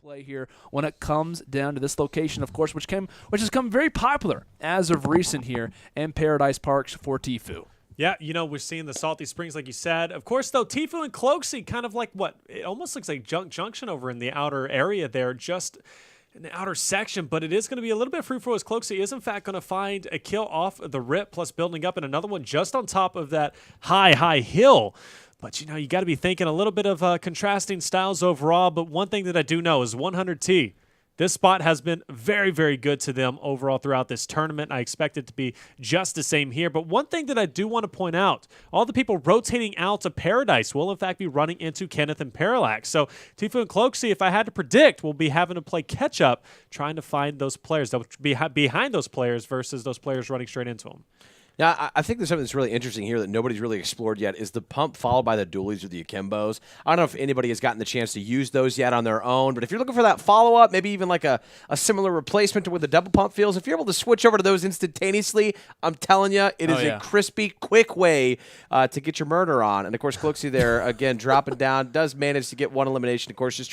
play here when it comes down to this location, of course, which has come very popular as of recent here in Paradise Parks for Tfue. Yeah, we're seeing the Salty Springs, like you said. Of course, though, Tfue and Cloakzy kind of like it almost looks like Junction over in the outer area there, just in the outer section, but it is going to be a little bit free for as Cloakzy is, in fact, going to find a kill off the rip, plus building up in another one just on top of that high hill. But, you got to be thinking a little bit of contrasting styles overall. But one thing that I do know is 100T. This spot has been very, very good to them overall throughout this tournament. I expect it to be just the same here. But one thing that I do want to point out, all the people rotating out to Paradise will, in fact, be running into Kenneth and Parallax. So Tfue and Cloakzy, if I had to predict, will be having to play catch-up, trying to find those players that will be behind those players versus those players running straight into them. Yeah, I think there's something that's really interesting here that nobody's really explored yet is the pump followed by the dualies or the akimbos. I don't know if anybody has gotten the chance to use those yet on their own, but if you're looking for that follow-up, maybe even like a similar replacement to what the double pump feels, if you're able to switch over to those instantaneously, I'm telling you, it is a crispy, quick way to get your murder on. And, of course, Cloakzy there, again, dropping down, does manage to get one elimination. Of course, just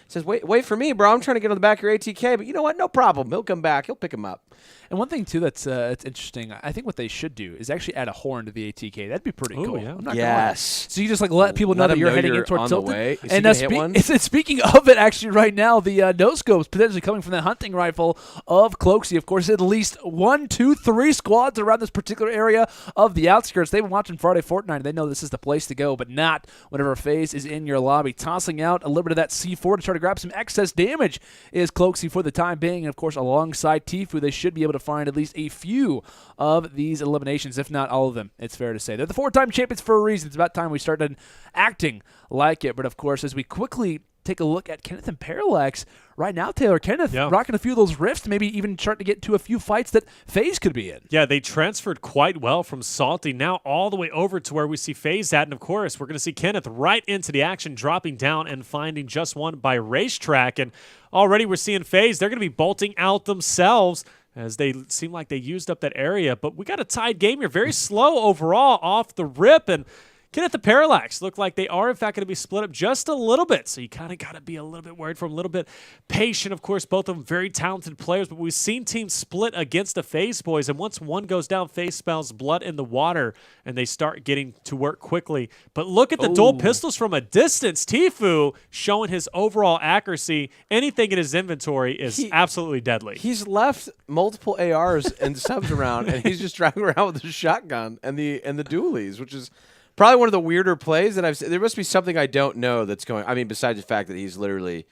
says, wait for me, bro. I'm trying to get on the back of your ATK, but you know what? No problem. He'll come back. He'll pick him up. And one thing, too, that's it's interesting, I think what they should do is actually add a horn to the ATK. That'd be pretty cool. Yeah. Yes. So you just let people know that you're heading in toward Tilted. Is he gonna hit one? Speaking of it, actually, right now, the no-scopes potentially coming from the hunting rifle of Cloakzy. Of course, at least 1, 2, 3 squads around this particular area of the outskirts. They've been watching Friday Fortnite. They know this is the place to go, but not whenever Faze is in your lobby. Tossing out a little bit of that C4 to try to grab some excess damage is Cloakzy for the time being. And, of course, alongside Tfue, they should be able to find at least a few of these eliminations, if not all of them, it's fair to say. They're the 4-time champions for a reason. It's about time we started acting like it. But, of course, as we quickly take a look at Kenneth and Parallax, right now, Taylor, Kenneth rocking a few of those rifts, maybe even starting to get to a few fights that Faze could be in. Yeah, they transferred quite well from Salty, now all the way over to where we see Faze at. And, of course, we're going to see Kenneth right into the action, dropping down and finding just one by Racetrack. And already we're seeing Faze. They're going to be bolting out themselves, as they seem like they used up that area. But we got a tied game here. Very slow overall off the rip. And Kenneth and Parallax look like they are, in fact, going to be split up just a little bit. So you kind of got to be a little bit worried for them, a little bit patient. Of course, both of them very talented players. But we've seen teams split against the Faze boys. And once one goes down, Faze spells blood in the water, and they start getting to work quickly. But look at the dual pistols from a distance. Tfue showing his overall accuracy. Anything in his inventory is absolutely deadly. He's left multiple ARs and subs around, and he's just driving around with a shotgun and the dualies, which is probably one of the weirder plays that I've seen. There must be something I don't know that's going. I mean, besides the fact that he's literally,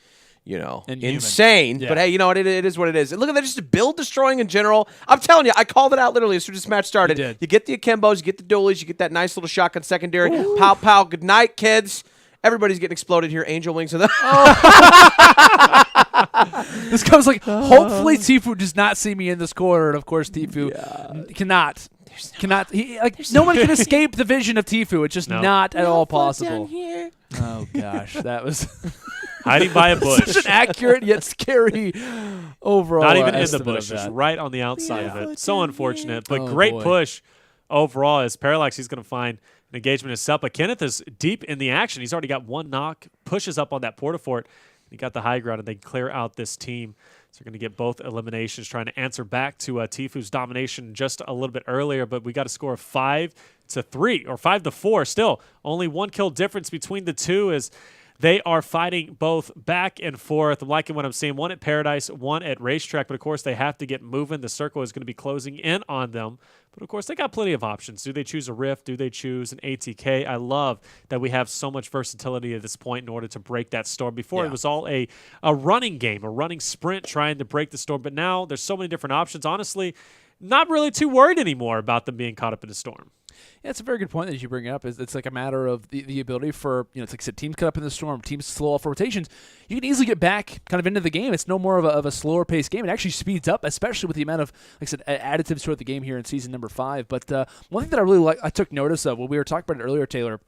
insane. Yeah. But hey, you know what? It is what it is. And look at that, just build destroying in general. I'm telling you, I called it out literally as soon as this match started. You get the akimbos, you get the dualies, you get that nice little shotgun secondary. Ooh. Pow, pow. Good night, kids. Everybody's getting exploded here. Angel wings. This comes hopefully Tfue does not see me in this corner. And, of course, Tfue cannot. No one can escape the vision of Tfue. It's just not at all possible. Oh, gosh. That was hiding by a bush. Such an accurate yet scary overall. Not even in the bush. Just right on the outside of it. So unfortunate. But great push overall as Parallax. He's going to find an engagement himself. But Kenneth is deep in the action. He's already got one knock. Pushes up on that Portafort. He got the high ground, and they clear out this team. So we're going to get both eliminations, trying to answer back to Tfue's domination just a little bit earlier. But we got a score of 5-3 or 5-4. Still, only one kill difference between the two as they are fighting both back and forth. I'm liking what I'm seeing. One at Paradise, one at Racetrack. But, of course, they have to get moving. The circle is going to be closing in on them. But, of course, they got plenty of options. Do they choose a Rift? Do they choose an ATK? I love that we have so much versatility at this point in order to break that storm. Before, it was all a running game, a running sprint trying to break the storm. But now there's so many different options. Honestly, not really too worried anymore about them being caught up in the storm. Yeah, it's a very good point that you bring up. It's like a matter of the ability for, it's like I said, teams cut up in the storm, teams slow off rotations. You can easily get back kind of into the game. It's no more of a slower paced game. It actually speeds up, especially with the amount of, like I said, additives throughout the game here in season number 5. But one thing that I really I took notice of when we were talking about it earlier, Taylor,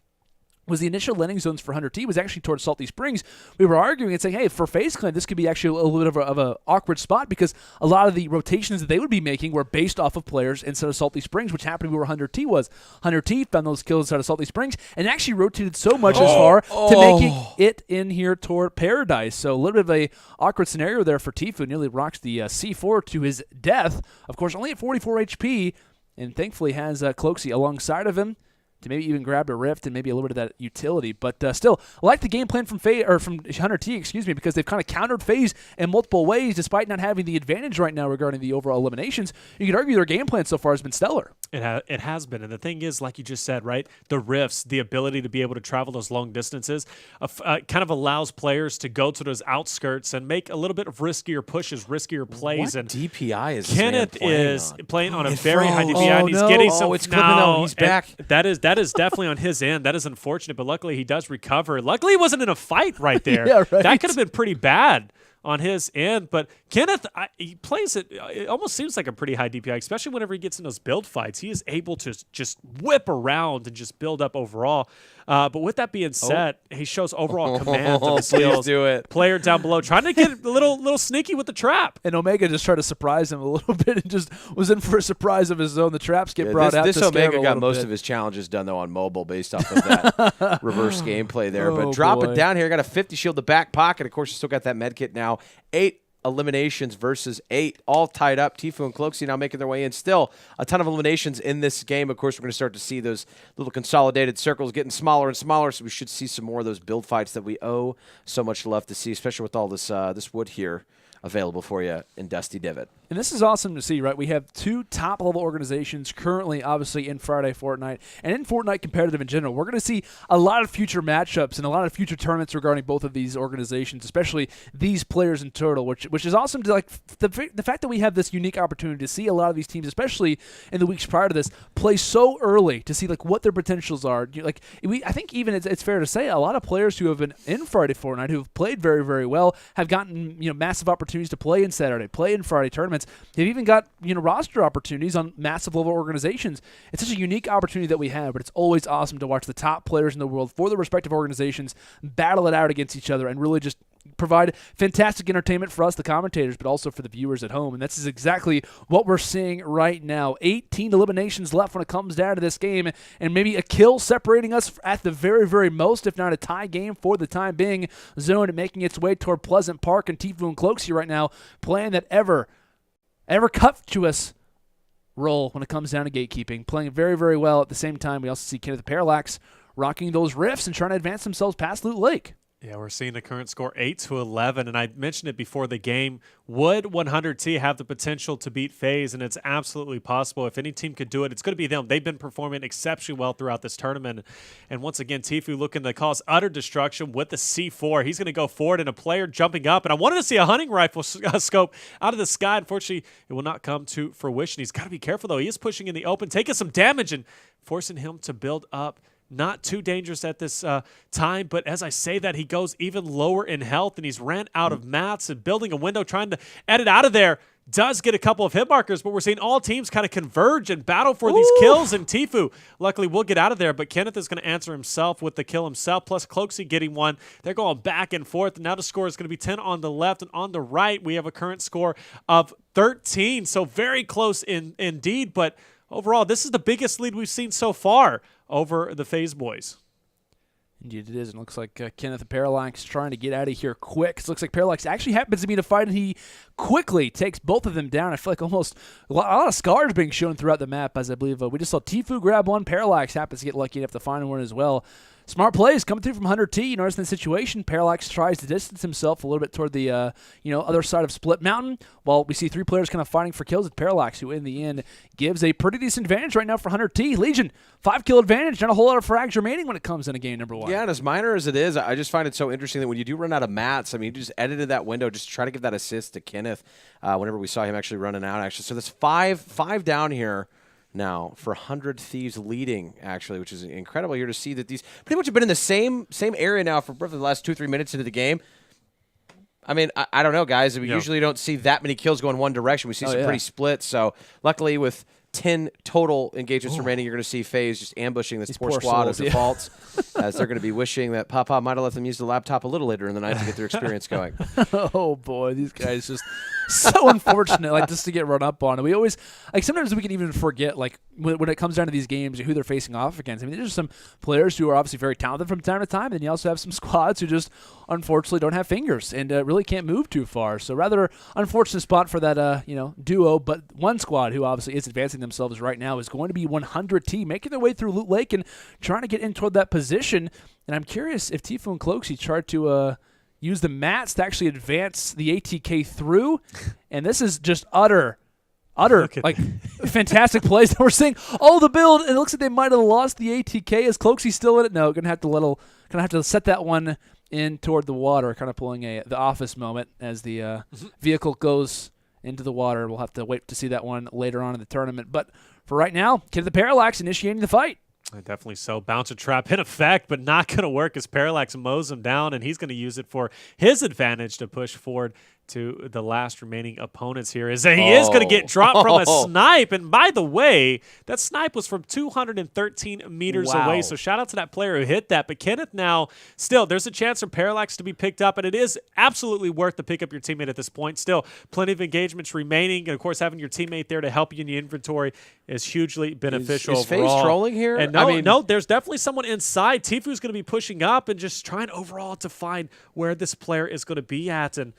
was the initial landing zones for Hunter T was actually towards Salty Springs. We were arguing and saying, hey, for FaZe Clan, this could be actually a little bit of an awkward spot because a lot of the rotations that they would be making were based off of players instead of Salty Springs, which happened to be where Hunter T was. Hunter T found those kills out of Salty Springs and actually rotated so much as far to making it in here toward Paradise. So a little bit of a awkward scenario there for Tfue. Nearly rocks the C4 to his death. Of course, only at 44 HP, and thankfully has Cloaksy alongside of him to maybe even grab a rift and maybe a little bit of that utility. But still, I like the game plan from Hunter T, because they've kind of countered FaZe in multiple ways despite not having the advantage right now regarding the overall eliminations. You could argue their game plan so far has been stellar. It has been. And the thing is, like you just said, right, the rifts, the ability to be able to travel those long distances kind of allows players to go to those outskirts and make a little bit of riskier pushes, riskier plays. What and DPI is Kenneth is playing on a It very high froze. DPI, and he's getting some. It's clipping though. He's back. That is definitely on his end. That is unfortunate, but luckily he does recover. Luckily he wasn't in a fight right there. Yeah, right. That could have been pretty bad on his end, but Kenneth, he plays it almost seems like a pretty high DPI, especially whenever he gets in those build fights. He is able to just whip around and just build up overall. But with that being said, he shows overall command of his skills. Please do it. Player down below trying to get a little sneaky with the trap. And Omega just tried to surprise him a little bit and just was in for a surprise of his own. The traps get brought out. This to scare Omega him a got little most bit. of his challenges done, though, on mobile based off of that reverse gameplay there. Oh, But drop boy. it down here. Got a 50 shield in the back pocket. Of course, you still got that med kit now. 8 eliminations versus 8, all tied up. Tfue and Cloaksy now making their way in. Still a ton of eliminations in this game. Of course, we're going to start to see those little consolidated circles getting smaller and smaller, so we should see some more of those build fights that we owe so much love to see, especially with all this this wood here available for you in Dusty Divot. And this is awesome to see, right? We have 2 top-level organizations currently, obviously, in Friday Fortnite and in Fortnite competitive in general. We're going to see a lot of future matchups and a lot of future tournaments regarding both of these organizations, especially these players in total, which is awesome to like the fact that we have this unique opportunity to see a lot of these teams, especially in the weeks prior to this, play so early to see like what their potentials are. I think even it's fair to say a lot of players who have been in Friday Fortnite who have played very, very well have gotten massive opportunities to play in Saturday, play in Friday tournaments. They've even got roster opportunities on massive level organizations. It's such a unique opportunity that we have, but it's always awesome to watch the top players in the world for the respective organizations battle it out against each other and really just provide fantastic entertainment for us, the commentators, but also for the viewers at home. And this is exactly what we're seeing right now. 18 eliminations left when it comes down to this game, and maybe a kill separating us at the very, very most, if not a tie game for the time being. Zone making its way toward Pleasant Park, and Tfue and Cloaksy right now playing that ever covetous role when it comes down to gatekeeping, playing very, very well. At the same time, we also see Kenneth Parallax rocking those rifts and trying to advance themselves past Loot Lake. Yeah, we're seeing the current score 8-11, and I mentioned it before the game. Would 100T have the potential to beat FaZe? And it's absolutely possible. If any team could do it, it's going to be them. They've been performing exceptionally well throughout this tournament. And once again, Tfue looking to cause utter destruction with the C4. He's going to go forward, and a player jumping up. And I wanted to see a hunting rifle scope out of the sky. Unfortunately, it will not come to fruition. He's got to be careful, though. He is pushing in the open, taking some damage and forcing him to build up. Not too dangerous at this time, but as I say that, he goes even lower in health, and he's ran out of mats and building a window, trying to edit out of there. Does get a couple of hit markers, but we're seeing all teams kind of converge and battle for these kills, and Tfue luckily will get out of there, but Kenneth is going to answer himself with the kill himself, plus Cloaksy getting one. They're going back and forth, and now the score is going to be 10 on the left, and on the right we have a current score of 13, so very close indeed, but overall, this is the biggest lead we've seen so far over the FaZe boys. Indeed it is. And it looks like Kenneth and Parallax trying to get out of here quick. It looks like Parallax actually happens to be in a fight, and he quickly takes both of them down. I feel like almost a lot of scars being shown throughout the map, as I believe we just saw Tfue grab one. Parallax happens to get lucky enough to find one as well. Smart plays coming through from Hunter T. You notice in the situation, Parallax tries to distance himself a little bit toward the other side of Split Mountain, while we see 3 players kind of fighting for kills at Parallax, who in the end gives a pretty decent advantage right now for Hunter T. Legion, 5-kill advantage, not a whole lot of frags remaining when it comes into game number 1. Yeah, and as minor as it is, I just find it so interesting that when you do run out of mats, I mean, you just edited that window just to try to give that assist to Kenneth whenever we saw him actually running out. Actually, so there's five down here now for 100 Thieves leading, actually, which is incredible here to see that these pretty much have been in the same area now for roughly the last 2-3 minutes into the game. I mean, I don't know, guys. We usually don't see that many kills going one direction. We see some pretty split. So luckily with 10 total engagements remaining, you're going to see Faze just ambushing this poor squad of defaults as they're going to be wishing that Papa might have let them use the laptop a little later in the night to get their experience going. Oh, boy. These guys just so unfortunate, like, just to get run up on. And we always, like, sometimes we can even forget, like, when it comes down to these games, who they're facing off against. I mean, there's some players who are obviously very talented from time to time, and you also have some squads who just unfortunately don't have fingers and really can't move too far. So rather unfortunate spot for that duo, but one squad who obviously is advancing themselves right now is going to be 100T, making their way through Loot Lake and trying to get in toward that position. And I'm curious if Tfue and Cloakzy tried to use the mats to actually advance the ATK through, and this is just utter like fantastic plays that we're seeing. Oh, the build, and it looks like they might have lost the ATK. Is Cloakzy still in it? No, gonna have to set that one in toward the water, kind of pulling the Office moment as the vehicle goes into the water. We'll have to wait to see that one later on in the tournament. But for right now, Kid of the Parallax initiating the fight. Definitely so. Bouncer trap in effect, but not going to work as Parallax mows him down, and he's going to use it for his advantage to push forward to the last remaining opponents here. Is that he is going to get dropped from a snipe, and by the way, that snipe was from 213 meters away, so shout out to that player who hit that. But Kenneth now, still, there's a chance for Parallax to be picked up, and it is absolutely worth to pick up your teammate at this point. Still, plenty of engagements remaining, and of course, having your teammate there to help you in the inventory is hugely beneficial is overall. Faze trolling here? And no, there's definitely someone inside. Tfue's going to be pushing up and just trying overall to find where this player is going to be at. And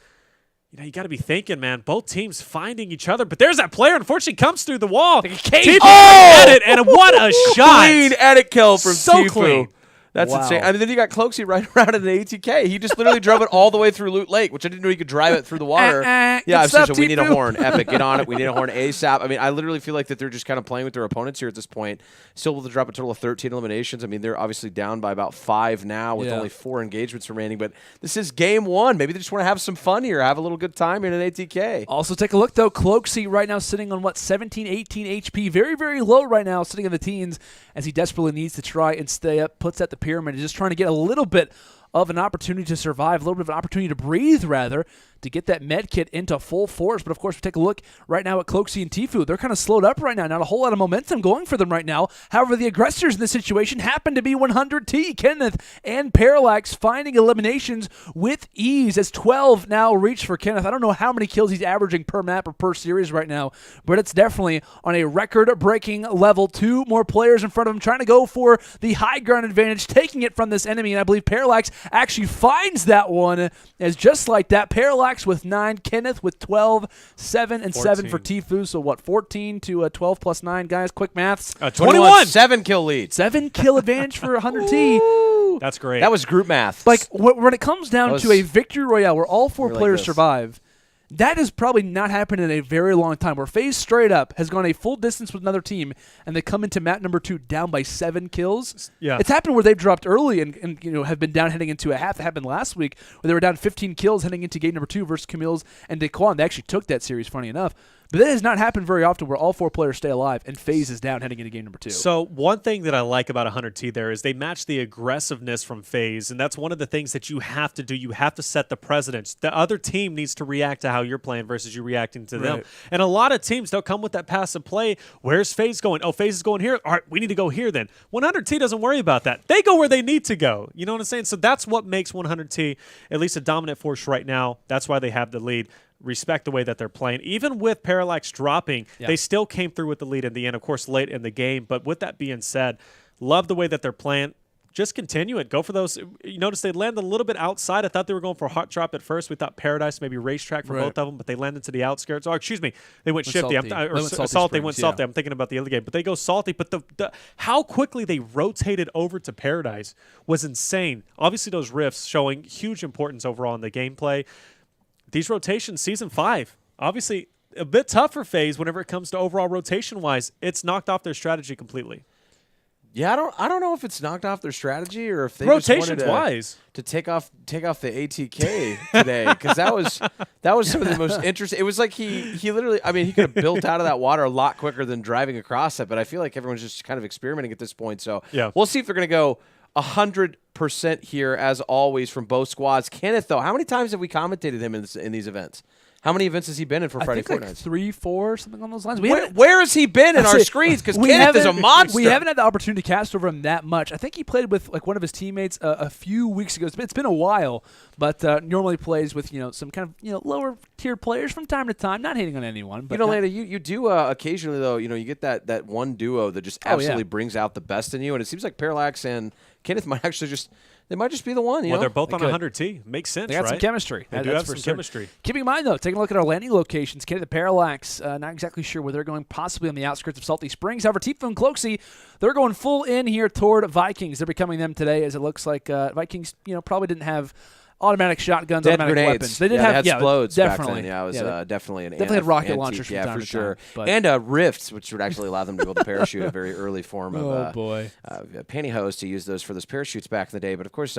you got to be thinking, man, both teams finding each other. But there's that player, unfortunately, comes through the wall. Tfue edit, and what a shot. Clean edit kill from Tfue. Clean. That's insane. I mean, then you got Cloakzy right around in an ATK. He just literally drove it all the way through Loot Lake, which I didn't know he could drive it through the water. Yeah, so we need a horn. Epic, get on it. We need a horn ASAP. I mean, I literally feel like that they're just kind of playing with their opponents here at this point. Still able to drop a total of 13 eliminations. I mean, they're obviously down by about 5 now with only 4 engagements remaining. But this is game 1. Maybe they just want to have some fun here, have a little good time here in an ATK. Also, take a look, though. Cloakzy right now sitting on, 17, 18 HP. Very, very low right now, sitting in the teens as he desperately needs to try and stay up. Puts at the pyramid. He's just trying to get a little bit of an opportunity to survive, a little bit of an opportunity to breathe, rather, to get that med kit into full force. But, of course, we take a look right now at Cloakzy and Tfue. They're kind of slowed up right now. Not a whole lot of momentum going for them right now. However, the aggressors in this situation happen to be 100T. Kenneth and Parallax finding eliminations with ease as 12 now reach for Kenneth. I don't know how many kills he's averaging per map or per series right now, but it's definitely on a record-breaking level. 2 more players in front of him trying to go for the high ground advantage, taking it from this enemy, and I believe Parallax actually finds that one as just like that, Parallax with 9, Kenneth with 12, 7 and 7 for Tfue. So what, 14 to 12 plus 9, guys? Quick maths. 21. 7 kill lead. 7 kill advantage for 100T. That's great. That was group math. Like, when it comes down to a victory royale where all 4 players survive, that has probably not happened in a very long time, where Faze straight up has gone a full distance with another team, and they come into map number 2 down by 7 kills. Yeah. It's happened where they've dropped early and have been down heading into a half. It happened last week where they were down 15 kills heading into game number 2 versus Camille's and Daquan. They actually took that series, funny enough. But that has not happened very often where all 4 players stay alive and Faze is down heading into game number 2. So one thing that I like about 100T there is they match the aggressiveness from Faze, and that's one of the things that you have to do. You have to set the precedence. The other team needs to react to how you're playing versus you reacting to them. And a lot of teams, they'll come with that passive play. Where's Faze going? Oh, Faze is going here. All right, we need to go here then. 100T doesn't worry about that. They go where they need to go. You know what I'm saying? So that's what makes 100T at least a dominant force right now. That's why they have the lead. Respect the way that they're playing. Even with Parallax dropping, they still came through with the lead in the end, of course, late in the game. But with that being said, love the way that they're playing. Just continue it. Go for those. You notice they landed a little bit outside. I thought they were going for a hot drop at first. We thought Paradise, maybe Racetrack for both of them, but they landed to the outskirts. Oh, excuse me. They went shifty. Salty. They went salty. I'm thinking about the other game. But they go salty. But the how quickly they rotated over to Paradise was insane. Obviously, those rifts showing huge importance overall in the gameplay. These rotations, Season 5, obviously a bit tough for Faze whenever it comes to overall rotation-wise. It's knocked off their strategy completely. Yeah, I don't know if it's knocked off their strategy or if they just wanted to take off the ATK today, because that was some of the most interesting. It was like he literally, I mean, he could have built out of that water a lot quicker than driving across it, but I feel like everyone's just kind of experimenting at this point. So we'll see if they're going to go 100% here as always from both squads. Kenneth, though, how many times have we commentated him in these events? How many events has he been in for Friday I think Fortnites? 3, 4, something along those lines. Where has he been in our screens? Because Kenneth is a monster. We haven't had the opportunity to cast over him that much. I think he played with like one of his teammates a few weeks ago. It's been a while, but normally plays with some kind of lower tier players from time to time. Not hating on anyone, but Landa, you do occasionally though. You get that one duo that just absolutely brings out the best in you, and it seems like Parallax and Kenneth might actually they might just be the one. Well, they're both on 100T. Makes sense, They got right? some chemistry. They do have some chemistry. Keeping in mind, though, taking a look at our landing locations, Kenneth the Parallax, not exactly sure where they're going, possibly on the outskirts of Salty Springs. However, Tifu and Cloaksy, they're going full in here toward Vikings. They're becoming them today, as it looks like Vikings, probably didn't have automatic shotguns, automatic grenades. weapons. They did they have had explodes definitely. back then. Yeah, it was definitely an definitely had rocket launchers yeah, from time for to sure. time, And rifts, which would actually allow them to be able to parachute, a very early form of pantyhose to use those for those parachutes back in the day. But of course,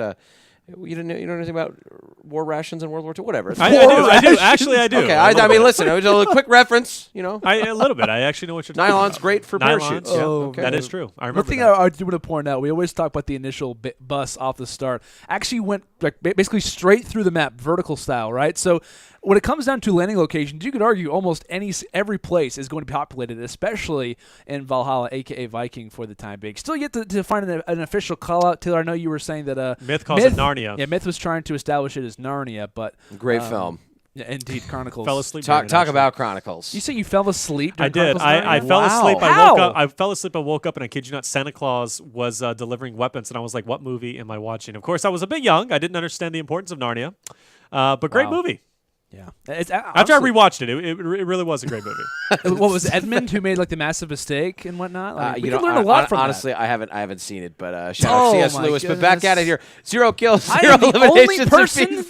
you know anything about war rations in World War II? Whatever. I do. Actually, I do. Okay, I mean, listen, it was a quick reference. A little bit. I actually know what you're talking about. Nylon's great for parachutes. Yeah, okay. That is true. I remember One thing that. I do want to point out, we always talk about the initial bus off the start. Actually went basically straight through the map, vertical style, right? So when it comes down to landing locations, you could argue almost every place is going to be populated, especially in Valhalla, a.k.a. Viking, for the time being. Still yet to find an official call-out. Taylor, I know you were saying that Myth calls it Narnia. Yeah, Myth was trying to establish it as Narnia, but Great film. Yeah, indeed, Chronicles. Fell asleep. Talk about Chronicles. You say you fell asleep during I did. Chronicles I Narnia? fell asleep. How? I fell asleep. I woke up, and I kid you not, Santa Claus was delivering weapons, and I was like, "What movie am I watching?" Of course, I was a bit young. I didn't understand the importance of Narnia, but great movie. Yeah. After I rewatched it, it really was a great movie. What was Edmund who made like the massive mistake and whatnot? Like, we could learn a a lot from honestly, that. I haven't seen it, but shout out C.S. my Lewis. But back at it here, 0 kills, I 0 am the only eliminations. person-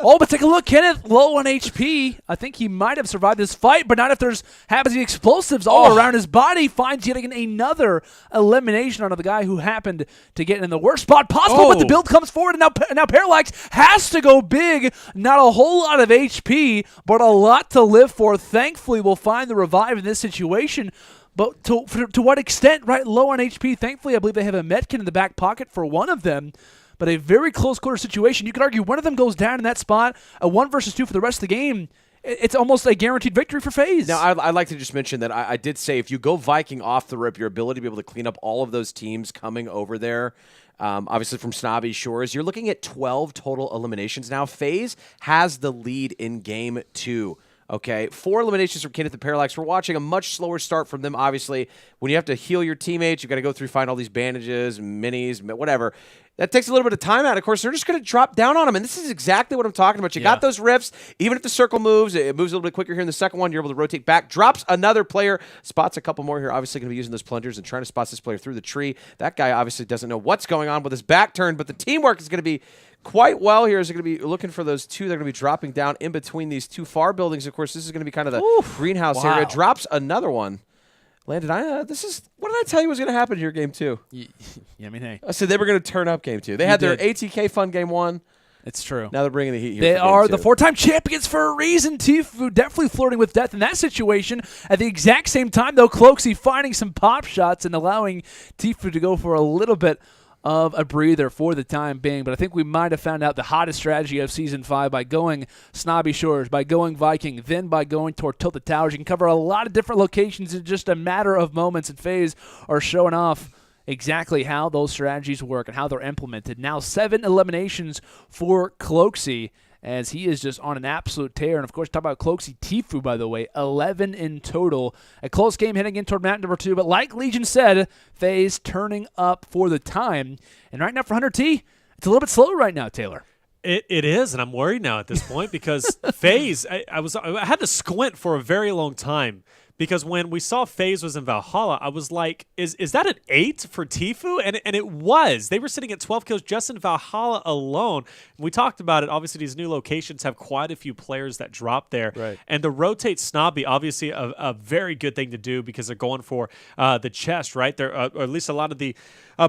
Oh, but take a look, Kenneth, low on HP. I think he might have survived this fight, but not if there's happens explosives all around his body. Finds yet again another elimination onto the guy who happened to get in the worst spot possible. But the build comes forward, and now Parallax has to go big. Not a whole lot of HP, but a lot to live for. Thankfully, we'll find the revive in this situation. But to what extent, right? Low on HP. Thankfully, I believe they have a medkit in the back pocket for one of them. But a very close quarter situation. You could argue one of them goes down in that spot. A 1 versus 2 for the rest of the game. It's almost a guaranteed victory for FaZe. Now, I'd like to just mention that I did say if you go Viking off the rip, your ability to be able to clean up all of those teams coming over there, obviously from Snobby Shores, you're looking at 12 total eliminations now. FaZe has the lead in Game 2. Okay, 4 eliminations from Kenneth and Parallax. We're watching a much slower start from them, obviously. When you have to heal your teammates, you've got to go through, find all these bandages, minis, whatever. That takes a little bit of time out. Of course, they're just going to drop down on them, and this is exactly what I'm talking about. You got those rifts. Even if the circle moves, it moves a little bit quicker here in the second one. You're able to rotate back. Drops another player. Spots a couple more here. Obviously going to be using those plungers and trying to spot this player through the tree. That guy obviously doesn't know what's going on with his back turn, but the teamwork is going to be quite well here. Is going to be looking for those two. They're going to be dropping down in between these two far buildings. Of course, this is going to be kind of the greenhouse area. Drops another one. Landon, what did I tell you was going to happen here, Game 2? Yeah, I mean, hey. I said they were going to turn up Game 2. They had their ATK fun Game 1. It's true. Now they're bringing the heat here. They for Game are 2. the 4-time champions for a reason. Tifu definitely flirting with death in that situation. At the exact same time, though, Cloaksy finding some pop shots and allowing Tifu to go for a little bit of a breather for the time being. But I think we might have found out the hottest strategy of Season 5 by going Snobby Shores, by going Viking, then by going toward Tilted Towers. You can cover a lot of different locations in just a matter of moments, and FaZe are showing off exactly how those strategies work and how they're implemented. Now 7 eliminations for Cloaksy, as he is just on an absolute tear. And, of course, talk about Cloaksy Tifu, by the way, 11 in total. A close game heading in toward map number 2. But like Legion said, FaZe turning up for the time. And right now for 100T, it's a little bit slow right now, Taylor. It is, and I'm worried now at this point because FaZe, I had to squint for a very long time. Because when we saw FaZe was in Valhalla, I was like, is that an 8 for Tifu? And it was. They were sitting at 12 kills just in Valhalla alone. And we talked about it. Obviously, these new locations have quite a few players that drop there. Right. And the rotate Snobby, obviously a very good thing to do because they're going for the chest, right? Or at least a lot of the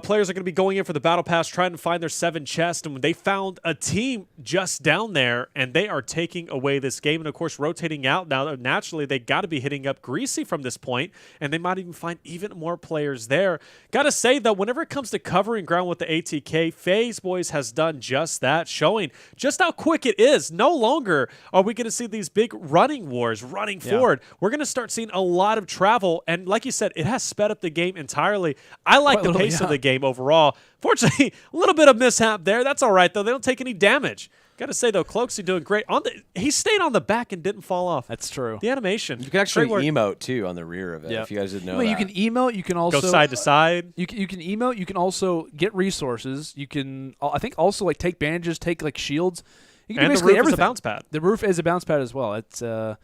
players are going to be going in for the battle pass, trying to find their 7 chests, and they found a team just down there, and they are taking away this game, and of course rotating out. Now naturally they got to be hitting up Greasy from this point, and they might even find even more players there. Gotta say though, whenever it comes to covering ground with the ATK, Faze boys has done just that, showing just how quick it is. No longer are we going to see these big running wars running forward. We're going to start seeing a lot of travel, and like you said, it has sped up the game entirely. I like the pace of the game overall. Fortunately, a little bit of mishap there. That's all right though. They don't take any damage. Got to say though, Cloaksy doing great. He stayed on the back and didn't fall off. That's true. The animation. You can actually emote too on the rear of it. If you guys didn't know that. You can emote. You can also go side to side. You can emote. You can also get resources. You can I think also like take bandages, take like shields. You can do basically the roof everything. is a bounce pad. The roof is a bounce pad as well. It's a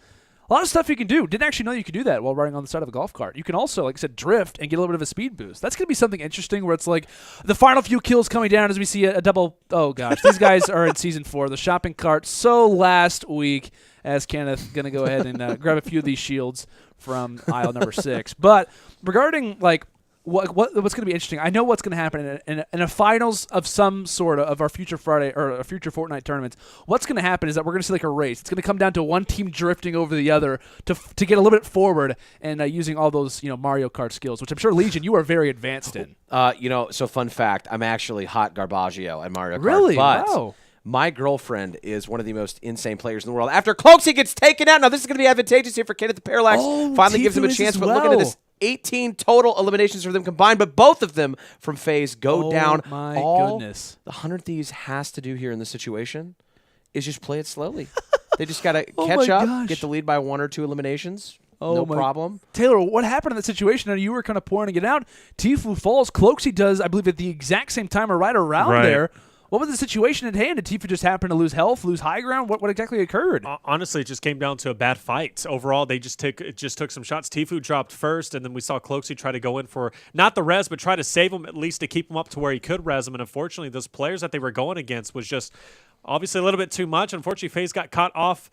lot of stuff you can do. Didn't actually know you could do that while riding on the side of a golf cart. You can also, like I said, drift and get a little bit of a speed boost. That's going to be something interesting where it's like the final few kills coming down as we see a double. Oh, gosh. These guys are in Season 4. The shopping cart. So last week, as Kenneth going to go ahead and grab a few of these shields from aisle number 6. But regarding, like, what's going to be interesting, I know what's going to happen in a finals of some sort of our future Friday or a future Fortnite tournaments. What's going to happen is that we're going to see like a race. It's going to come down to one team drifting over the other to get a little bit forward and using all those Mario Kart skills, which I'm sure Legion you are very advanced in. So fun fact, I'm actually hot Garbaggio at Mario Kart. Really? But wow. My girlfriend is one of the most insane players in the world. After Cloaksy gets taken out, now this is going to be advantageous here for Kenneth the Parallax. Finally gives him a chance, but looking at this 18 total eliminations for them combined, but both of them from Faze go down. My goodness. The 100 Thieves has to do here in this situation is just play it slowly. They just got to catch up, get the lead by 1 or 2 eliminations. No problem. Taylor, what happened in that situation? I know you were kind of pointing it out. Tifu falls. Cloaksy does, I believe, at the exact same time or right around there. What was the situation at hand? Did Tifu just happen to lose health, lose high ground? What exactly occurred? Honestly, it just came down to a bad fight. Overall, they just took some shots. Tifu dropped first, and then we saw Cloaksy try to go in for not the res, but try to save him at least to keep him up to where he could res him. And unfortunately, those players that they were going against was just obviously a little bit too much. Unfortunately, FaZe got caught off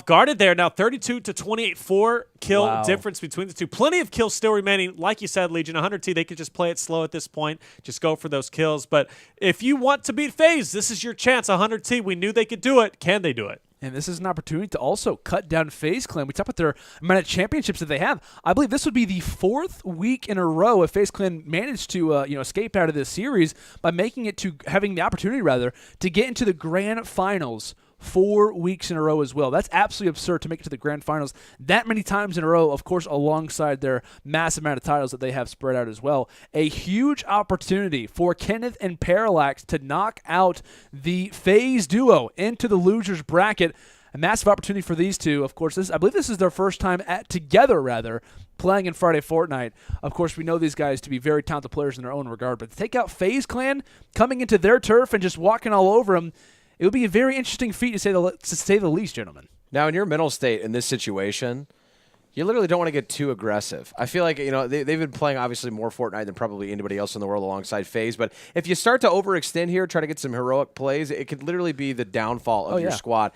guarded there. Now 32 to 28, 4 kill difference between the two. Plenty of kills still remaining. Like you said, Legion, 100T, they could just play it slow at this point. Just go for those kills. But if you want to beat FaZe, this is your chance. 100T, we knew they could do it. Can they do it? And this is an opportunity to also cut down FaZe Clan. We talk about their amount of championships that they have. I believe this would be the 4th week in a row if FaZe Clan managed to escape out of this series by making it to having the opportunity, rather, to get into the grand finals 4 weeks in a row as well. That's absolutely absurd to make it to the grand finals that many times in a row, of course, alongside their massive amount of titles that they have spread out as well. A huge opportunity for Kenneth and Parallax to knock out the FaZe duo into the losers bracket. A massive opportunity for these two. Of course, I believe this is their first time together, playing in Friday Fortnite. Of course, we know these guys to be very talented players in their own regard, but to take out FaZe Clan coming into their turf and just walking all over them, it would be a very interesting feat to say the least, gentlemen. Now, in your mental state in this situation, you literally don't want to get too aggressive. I feel like they've been playing obviously more Fortnite than probably anybody else in the world alongside FaZe. But if you start to overextend here, try to get some heroic plays, it could literally be the downfall of your squad.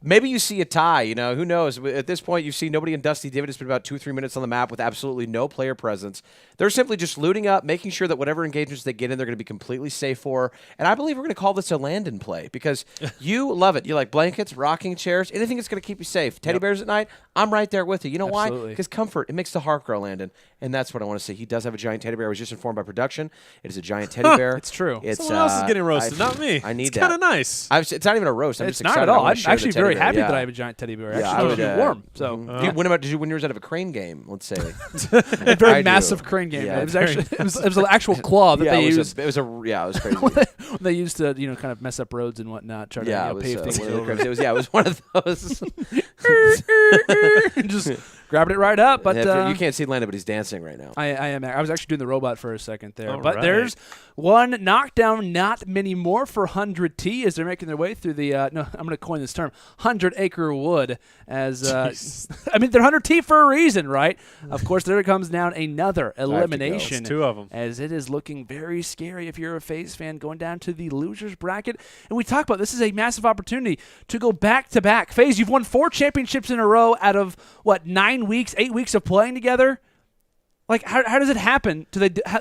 Maybe you see a tie, who knows? At this point, you see nobody in Dusty Divot. It's been about 2 or 3 minutes on the map with absolutely no player presence. They're simply just looting up, making sure that whatever engagements they get in, they're going to be completely safe for. And I believe we're going to call this a land-in play because you love it. You like blankets, rocking chairs, anything that's going to keep you safe. Teddy bears at night, I'm right there with you. You know why? Because comfort, it makes the heart grow, Landon. And that's what I want to say. He does have a giant teddy bear. I was just informed by production. It is a giant teddy bear. It's true. Someone else is getting roasted, not me. I need it's kind of nice. It's not even a roast. I'm it's just not excited. at all. I'm actually very happy that I have a giant teddy bear. Yeah, actually, keeps me warm. So, did you win yours out of a crane game? Let's say a very massive crane game. Yeah, it was actually it was an actual claw that they used. It was crazy. They used to kind of mess up roads and whatnot, try to pave things over. It was one of those. Just grabbed it right up. But you can't see Landon, but he's dancing right now. I am. I was actually doing the robot for a second there. But there's one knockdown, not many more for 100T as they're making their way through the, no, I'm going to coin this term, 100-acre wood. As I mean, they're 100T for a reason, right? Of course, there comes down another elimination. 2 of them. As it is looking very scary if you're a FaZe fan going down to the losers bracket. And we talk about this is a massive opportunity to go back-to-back. FaZe, you've won 4 championships in a row out of, 9 weeks, 8 weeks of playing together? Like, how does it happen?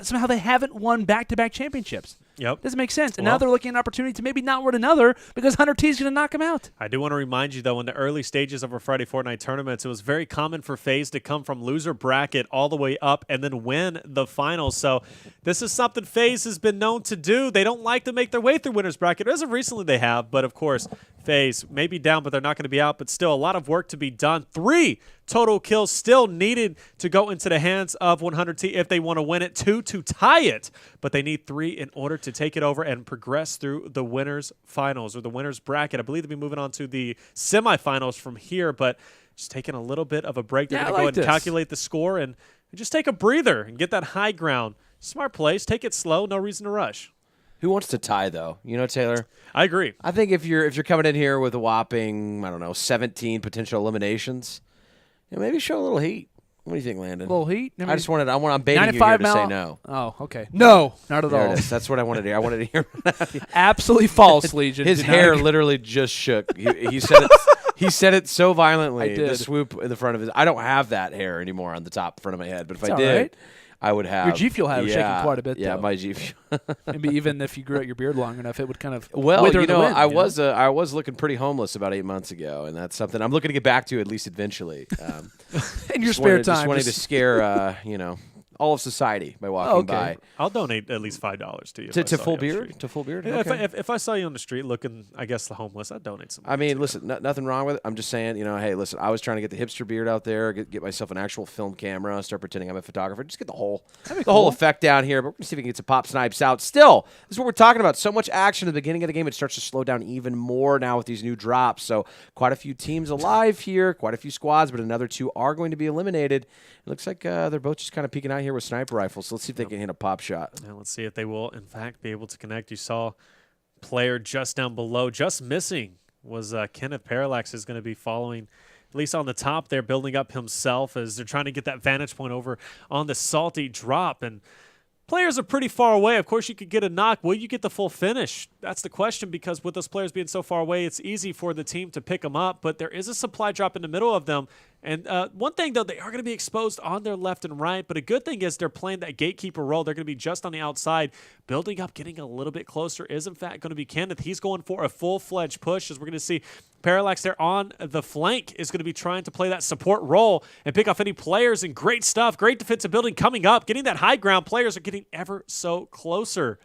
Somehow they haven't won back-to-back championships? Yep. Doesn't make sense. And now they're looking at an opportunity to maybe not win another because Hunter T is going to knock him out. I do want to remind you, though, in the early stages of our Friday Fortnite tournaments, it was very common for FaZe to come from loser bracket all the way up and then win the finals. So this is something FaZe has been known to do. They don't like to make their way through winners bracket. As of recently, they have. But, of course, FaZe may be down, but they're not going to be out. But still, a lot of work to be done. 3 total kills still needed to go into the hands of 100T if they want to win it. 2 to tie it. But they need 3 in order to take it over and progress through the winners finals or the winners bracket. I believe they'll be moving on to the semifinals from here, but just taking a little bit of a break. They're going to go ahead and calculate the score and just take a breather and get that high ground. Smart plays. Take it slow. No reason to rush. Who wants to tie, though? You know, Taylor? I agree. I think if you're coming in here with a whopping, 17 potential eliminations, maybe show a little heat. What do you think, Landon? A little heat? I'm baiting you here to say no. Oh, okay. No, not at There all. it is. That's what I wanted to hear. I wanted to hear. Absolutely false, Legion. His hair literally just shook. He said it. He said it so violently. I did. The swoop in the front of his. I don't have that hair anymore on the top front of my head, but if It's I all did, right. I would have. Your G Fuel had shaking quite a bit. Yeah, though. my G Fuel. Maybe even if you grew out your beard long enough, it would kind of Well, wither in the wind, I was looking pretty homeless about 8 months ago, and that's something I'm looking to get back to at least eventually. in your spare time. Just wanting to scare, all of society by walking by. I'll donate at least $5 to you. To full beard? To full beard? Yeah, Okay. if I saw you on the street looking, I guess, homeless, I'd donate some. I mean, listen, nothing wrong with it. I'm just saying, hey, listen, I was trying to get the hipster beard out there, get myself an actual film camera, start pretending I'm a photographer, just get the whole effect down here. But we're going to see if we can get some pop snipes out. Still, this is what we're talking about. So much action at the beginning of the game. It starts to slow down even more now with these new drops. So quite a few teams alive here, quite a few squads, but another 2 are going to be eliminated. It looks like they're both just kind of peeking out here with sniper rifles. So let's see if they can hit a pop shot. Now let's see if they will, in fact, be able to connect. You saw player just down below, just missing was Kenneth. Parallax is going to be following, at least on the top there, building up himself as they're trying to get that vantage point over on the salty drop. And players are pretty far away. Of course, you could get a knock. Will you get the full finish? That's the question, because with those players being so far away, it's easy for the team to pick them up. But there is a supply drop in the middle of them. And one thing, though, they are going to be exposed on their left and right. But a good thing is they're playing that gatekeeper role. They're going to be just on the outside. Building up, getting a little bit closer is, in fact, going to be Kenneth. He's going for a full-fledged push, as we're going to see Parallax there on the flank is going to be trying to play that support role and pick off any players. And great stuff. Great defensive building coming up. Getting that high ground. Players are getting ever so closer.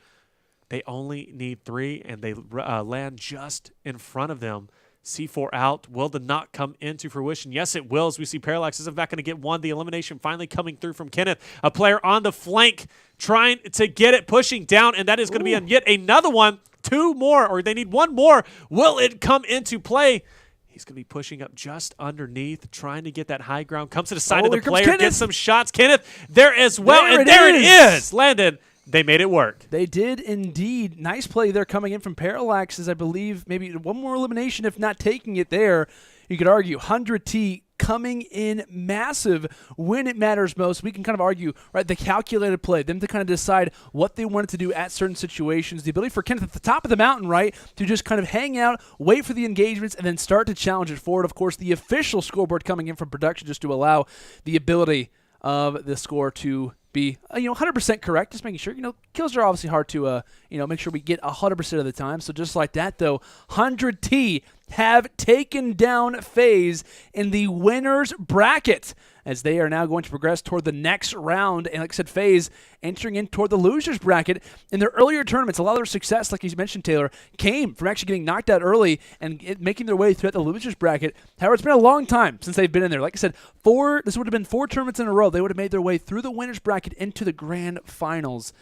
They only need 3, and they land just in front of them. C4 out. Will the knock come into fruition? Yes, it will, as we see Parallax is in fact going to get 1. The elimination finally coming through from Kenneth. A player on the flank trying to get it, pushing down, and that is going to be on yet another one. 2 more, or they need 1 more. Will it come into play? He's going to be pushing up just underneath, trying to get that high ground. Comes to the side of the player, gets some shots. Kenneth there as well, and there it is. Landon. They made it work. They did indeed. Nice play there coming in from Parallax, as I believe maybe 1 more elimination, if not taking it there. You could argue 100T coming in massive when it matters most. We can kind of argue, right, the calculated play, them to kind of decide what they wanted to do at certain situations. The ability for Kenneth at the top of the mountain, right, to just kind of hang out, wait for the engagements, and then start to challenge it forward. Of course, the official scoreboard coming in from production just to allow the ability of the score to be 100% correct, just making sure, kills are obviously hard to make sure we get 100% of the time. So just like that, though, 100T have taken down FaZe in the winners bracket, as they are now going to progress toward the next round. And like I said, FaZe entering in toward the losers bracket. In their earlier tournaments, a lot of their success, like you mentioned, Taylor, came from actually getting knocked out early and making their way throughout the losers bracket. However, it's been a long time since they've been in there. Like I said, this would have been 4 tournaments in a row. They would have made their way through the winners bracket into the grand finals.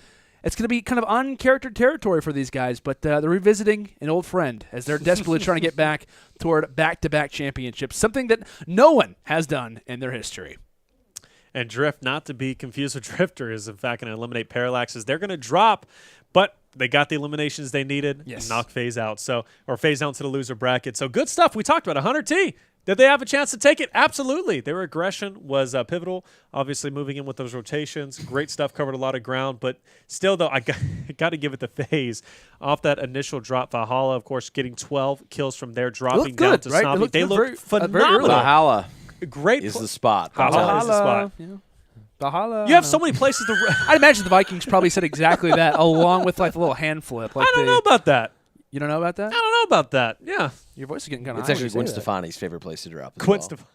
It's going to be kind of uncharactered territory for these guys, but they're revisiting an old friend as they're desperately trying to get back toward back-to-back championships, something that no one has done in their history. And Drift, not to be confused with Drifter, is in fact going to eliminate Parallaxes. They're going to drop, but they got the eliminations they needed and knock FaZe out. Or FaZe out to the loser bracket. So good stuff. We talked about 100T. Did they have a chance to take it? Absolutely. Their aggression was pivotal, obviously moving in with those rotations. Great stuff, covered a lot of ground. But still, though, I got to give it to FaZe. Off that initial drop, Valhalla, of course, getting 12 kills from there, dropping down to Snobby. They look phenomenal. Valhalla Great is the spot. Valhalla is the spot. Yeah. Valhalla. You have so many places to. I imagine the Vikings probably said exactly that, along with like the little hand flip. Like I don't know about that. You don't know about that? I don't know about that. Yeah. Your voice is getting kind of It's actually Gwen Stefani's favorite place to drop. Gwen Stefani.